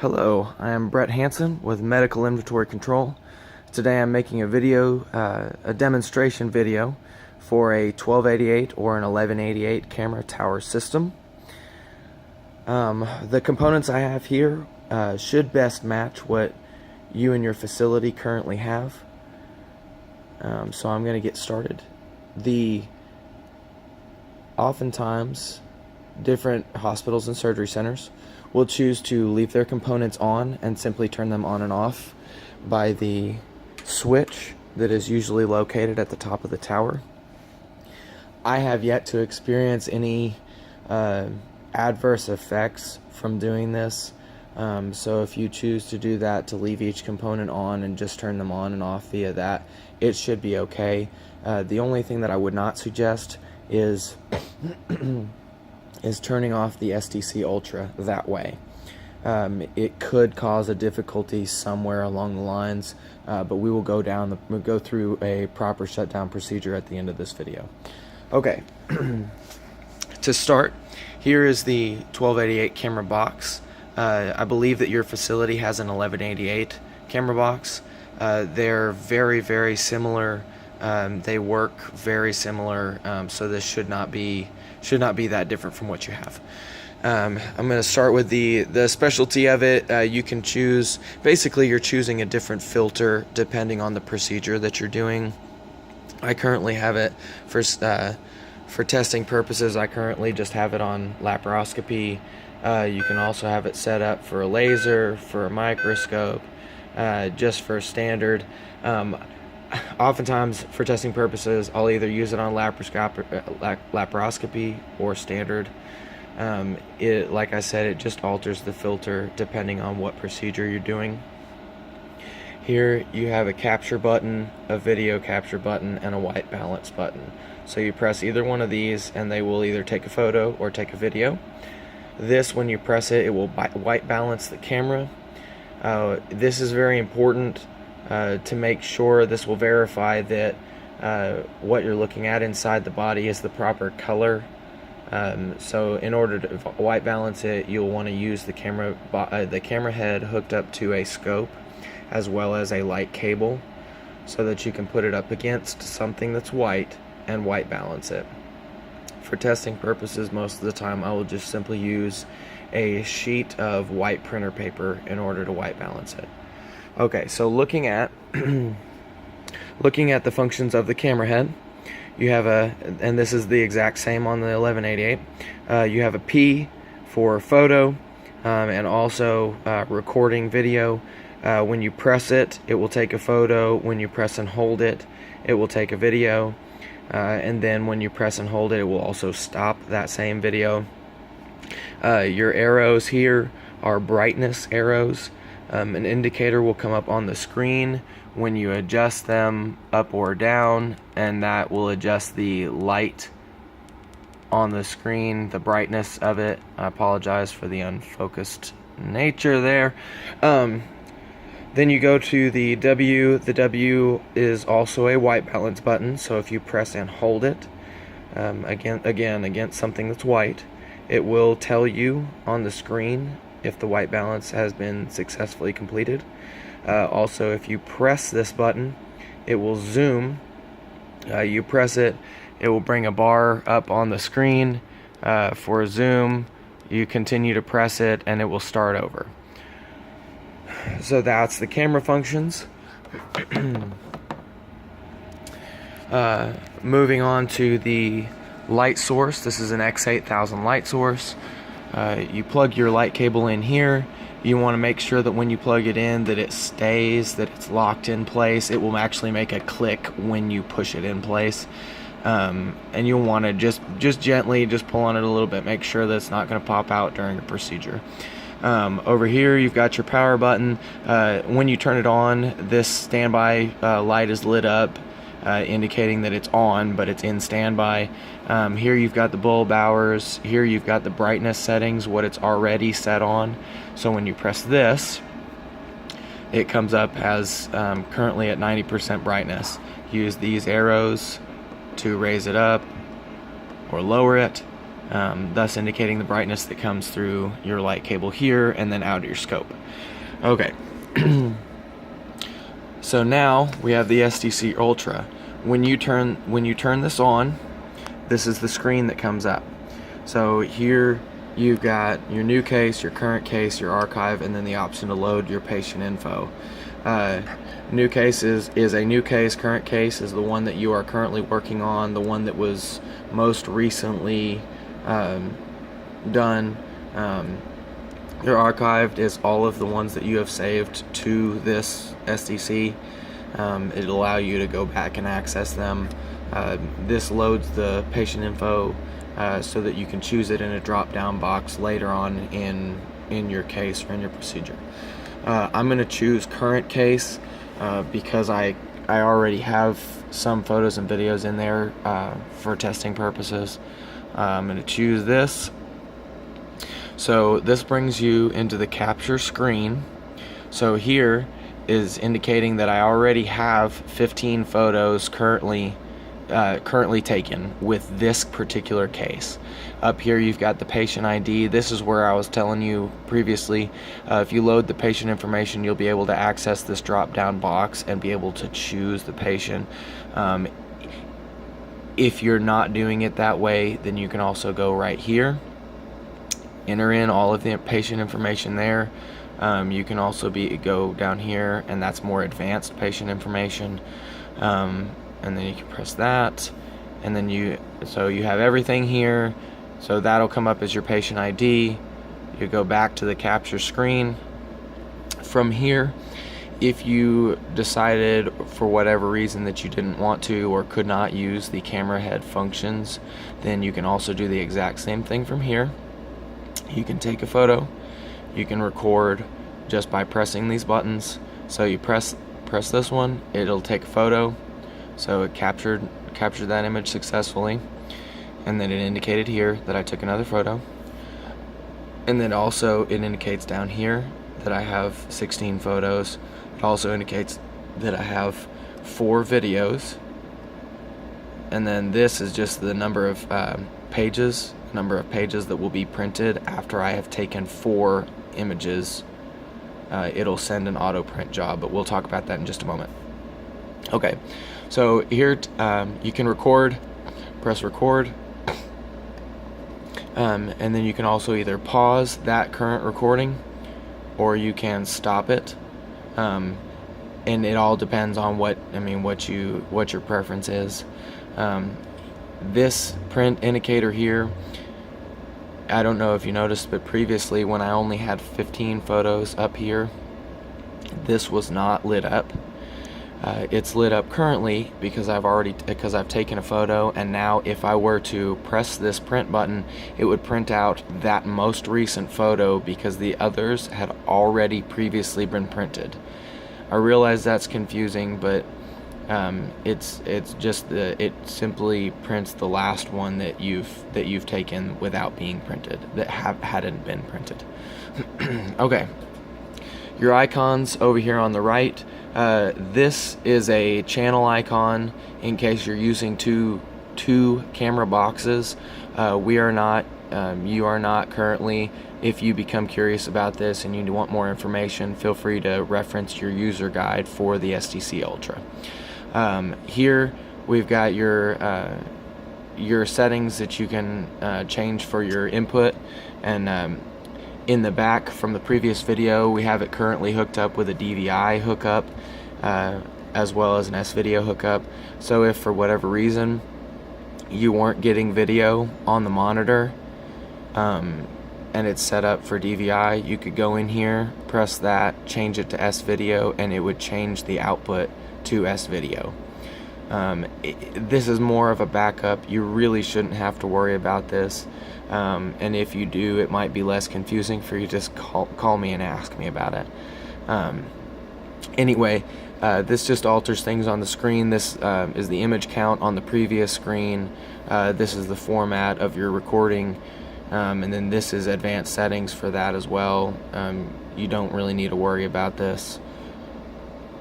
Hello, I am Brett Hansen with Medical Inventory Control. Today I'm making a video, a demonstration video for a 1288 or an 1188 camera tower system. The components I have here should best match what you and your facility currently have. So I'm going to get started. Oftentimes, different hospitals and surgery centers will choose to leave their components on and simply turn them on and off by the switch that is usually located at the top of the tower. I have yet to experience any adverse effects from doing this, so if you choose to do that, to leave each component on and just turn them on and off via that, it should be okay. The only thing that I would not suggest is turning off the STC Ultra that way. It could cause a difficulty somewhere along the lines, but we will go through a proper shutdown procedure at the end of this video. Okay, to start, here is the 1288 camera box. I believe that your facility has an 1188 camera box. They're very similar. They work very similar, so this should not be that different from what you have. I'm going to start with the specialty of it. You can choose, basically you're choosing a different filter depending on the procedure that you're doing. I currently have it for testing purposes. I currently just have it on laparoscopy. You can also have it set up for a laser, for a microscope, just for standard. Oftentimes, for testing purposes, I'll either use it on laparoscopy or standard. Like I said, it just alters the filter depending on what procedure you're doing. Here you have a capture button, a video capture button, and a white balance button. So you press either one of these and they will either take a photo or take a video. This, when you press it, it will white balance the camera. This is very important to make sure. This will verify that what you're looking at inside the body is the proper color. So in order to white balance it, you'll want to use the camera head hooked up to a scope as well as a light cable, so that you can put it up against something that's white and white balance it. For testing purposes, most of the time I will just simply use a sheet of white printer paper in order to white balance it. Okay, so looking at the functions of the camera head, you have and this is the exact same on the 1188. You have a P for photo, and also recording video. When you press it, it will take a photo. When you press and hold it, it will take a video. And then when you press and hold it, it will also stop that same video. Your arrows here are brightness arrows. An indicator will come up on the screen when you adjust them up or down, and that will adjust the light on the screen, the brightness of it. I apologize for the unfocused nature there. Then you go to the W. The W is also a white balance button, so if you press and hold it, again against something that's white, it will tell you on the screen if the white balance has been successfully completed. Also, if you press this button, it will zoom. You press it, it will bring a bar up on the screen for a zoom. You continue to press it and it will start over. So that's the camera functions. Moving on to the light source. This is an X8000 light source. You plug your light cable in here. You want to make sure that when you plug it in that it stays, that it's locked in place. It will actually make a click when you push it in place. And you'll want to just gently pull on it a little bit. Make sure that it's not going to pop out during the procedure. Over here you've got your power button. When you turn it on, this standby light is lit up, indicating that it's on, but it's in standby. Here you've got the bulb hours. Here you've got the brightness settings, what it's already set on. So when you press this, it comes up as currently at 90% brightness. Use these arrows to raise it up or lower it. thus indicating the brightness that comes through your light cable here and then out of your scope. Okay. So now we have the SDC Ultra. When you turn this on, this is the screen that comes up. So here you've got your new case, your current case, your archive, and then the option to load your patient info. New case is a new case. Current case is the one that you are currently working on, the one that was most recently done. Your archived is all of the ones that you have saved to this SDC. It'll allow you to go back and access them. This loads the patient info so that you can choose it in a drop-down box later on in your case or in your procedure. I'm going to choose current case because I already have some photos and videos in there for testing purposes. I'm going to choose this. So this brings you into the capture screen. So here is indicating that I already have 15 photos currently taken with this particular case. Up here you've got the patient ID. This is where I was telling you previously, if you load the patient information, you'll be able to access this drop down box and be able to choose the patient. If you're not doing it that way, then you can also go right here, enter in all of the patient information there. You can also go down here, and that's more advanced patient information, and then you can press that, and then you have everything here. So that'll come up as your patient ID. You go back to the capture screen. From here, if you decided for whatever reason that you didn't want to or could not use the camera head functions, then you can also do the exact same thing from here. You can take a photo, you can record just by pressing these buttons. So you press this one, it'll take a photo. So it captured that image successfully, and then it indicated here that I took another photo, and then also it indicates down here that I have 16 photos. It also indicates that I have 4 videos, and then this is just the number of pages that will be printed after I have taken 4 images. It'll send an auto print job, but we'll talk about that in just a moment. Okay, so here you can record, press record, and then you can also either pause that current recording or you can stop it, and it all depends on what your preference is. This print indicator here, I don't know if you noticed, but previously when I only had 15 photos up here, this was not lit up. It's lit up currently because I've taken a photo, and now if I were to press this print button, it would print out that most recent photo because the others had already previously been printed. I realize that's confusing, but it's just it simply prints the last one that you've taken without being printed, that hadn't been printed. Okay, your icons over here on the right. This is a channel icon in case you're using two camera boxes. We are not. You are not currently. If you become curious about this and you want more information, feel free to reference your user guide for the SDC Ultra. Here we've got your settings that you can change for your input, and in the back from the previous video we have it currently hooked up with a DVI hookup as well as an S-video hookup. So if for whatever reason you weren't getting video on the monitor and it's set up for DVI, you could go in here, press that, change it to S-video, and it would change the output to S-video. This is more of a backup. You really shouldn't have to worry about this, and if you do, it might be less confusing for you. Just call me and ask me about it. Anyway, this just alters things on the screen. This is the image count on the previous screen. This is the format of your recording, and then this is advanced settings for that as well. You don't really need to worry about this.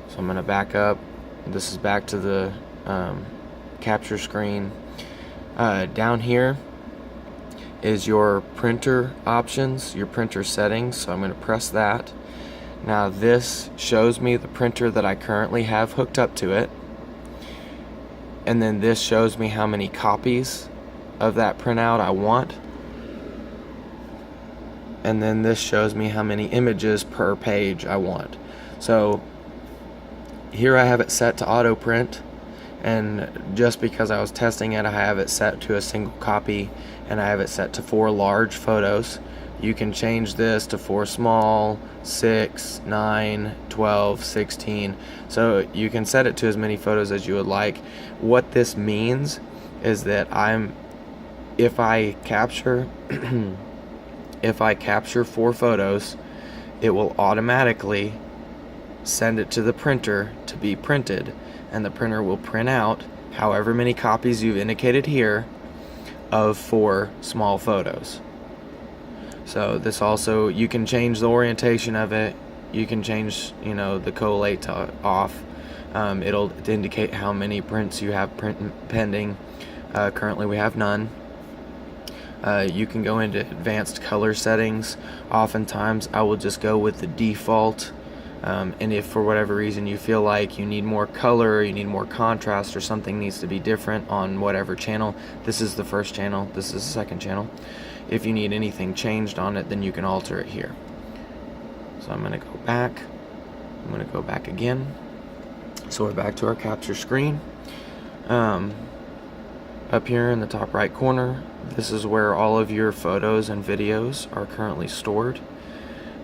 So I'm going to back up. This is back to the capture screen. Down here is your printer options, your printer settings. So I'm going to press that. Now this shows me the printer that I currently have hooked up to it. And then this shows me how many copies of that printout I want. And then this shows me how many images per page I want. So here I have it set to auto print, and just because I was testing it, I have it set to a single copy, and I have it set to 4 large photos. You can change this to 4 small, 6, 9, 12, 16. So you can set it to as many photos as you would like. What this means is that if I capture if I capture 4 photos, it will automatically send it to the printer to be printed, and the printer will print out however many copies you've indicated here of 4 small photos. So this also, you can change the orientation of it. You can change, the collate to off. It'll indicate how many prints you have pending. Currently we have none. You can go into advanced color settings. Oftentimes I will just go with the default, and if for whatever reason you feel like you need more color, you need more contrast, or something needs to be different on whatever channel, this is the first channel, this is the second channel, if you need anything changed on it, then you can alter it here. So I'm going to go back, I'm going to go back again. So we're back to our capture screen. Up here in the top right corner, this is where all of your photos and videos are currently stored.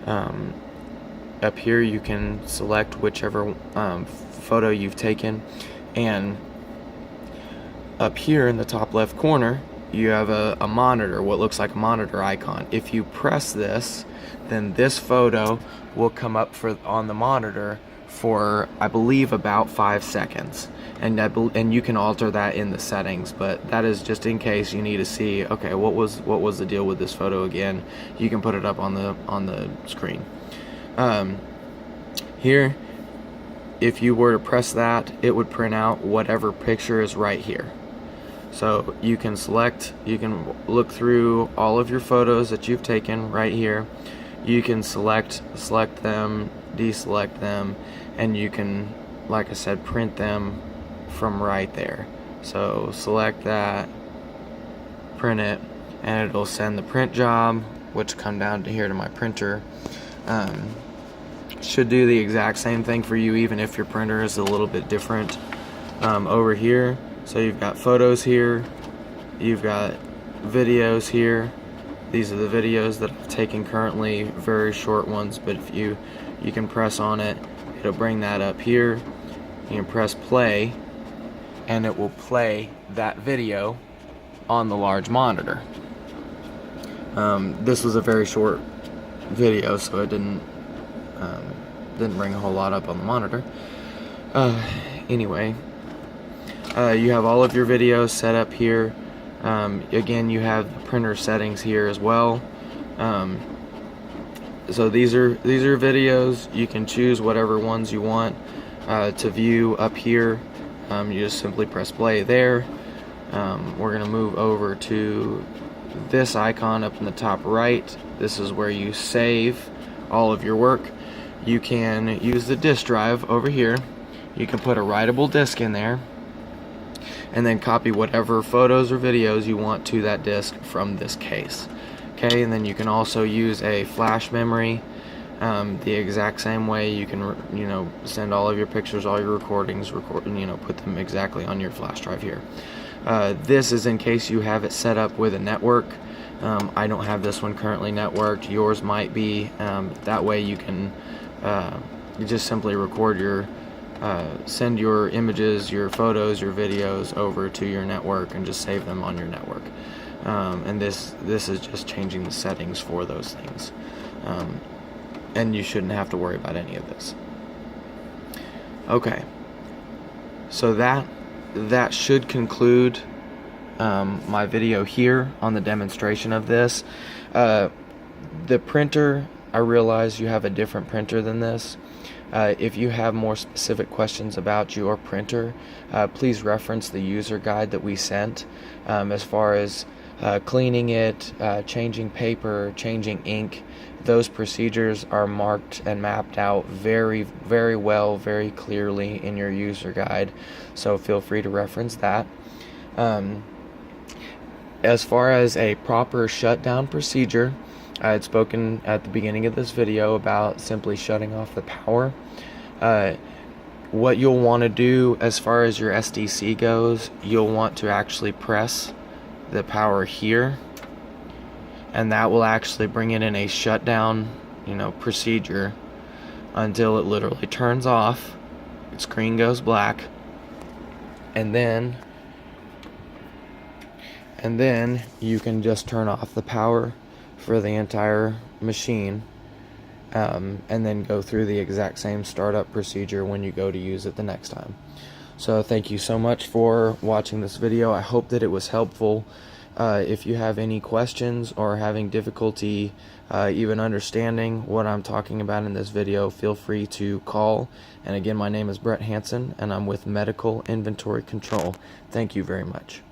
Up here you can select whichever photo you've taken, and up here in the top left corner you have a monitor, what looks like a monitor icon. If you press this, then this photo will come up on the monitor for, I believe, about 5 seconds, and you can alter that in the settings, but that is just in case you need to see, okay, what was the deal with this photo again. You can put it up on the screen. Here, if you were to press that, it would print out whatever picture is right here. So you can look through all of your photos that you've taken right here. You can select them, deselect them, and you can, like I said, print them from right there. So select that, print it, and it'll send the print job, which come down to here to my printer. Should do the exact same thing for you, even if your printer is a little bit different. Over here, so you've got photos here, you've got videos here. These are the videos that I've taken currently, very short ones, but if you can press on it, it'll bring that up here. You can press play, and it will play that video on the large monitor. This was a very short video, so it didn't bring a whole lot up on the monitor. Anyway, you have all of your videos set up here. Again, you have the printer settings here as well. So these are videos. You can choose whatever ones you want to view up here. You just simply press play there. We're going to move over to this icon up in the top right. This is where you save all of your work. You can use the disk drive over here. You can put a writable disk in there, and then copy whatever photos or videos you want to that disk from this case. Okay, and then you can also use a flash memory the exact same way. You can send all of your pictures, all your recordings, put them exactly on your flash drive here. This is in case you have it set up with a network. I don't have this one currently networked. Yours might be. That way you can just simply record send your images, your photos, your videos over to your network and just save them on your network. And this is just changing the settings for those things. And you shouldn't have to worry about any of this. Okay, so that should conclude my video here on the demonstration of this. The printer, I realize you have a different printer than this. If you have more specific questions about your printer, please reference the user guide that we sent as far as cleaning it, changing paper, changing ink. Those procedures are marked and mapped out very, very well, very clearly in your user guide, so feel free to reference that. As far as a proper shutdown procedure, I had spoken at the beginning of this video about simply shutting off the power. What you'll want to do as far as your SDC goes, you'll want to actually press the power here, and that will actually bring it in a shutdown, procedure until it literally turns off, the screen goes black, and then you can just turn off the power for the entire machine, and then go through the exact same startup procedure when you go to use it the next time. So thank you so much for watching this video. I hope that it was helpful. If you have any questions or having difficulty even understanding what I'm talking about in this video, feel free to call. And again, my name is Brett Hansen, and I'm with Medical Inventory Control. Thank you very much.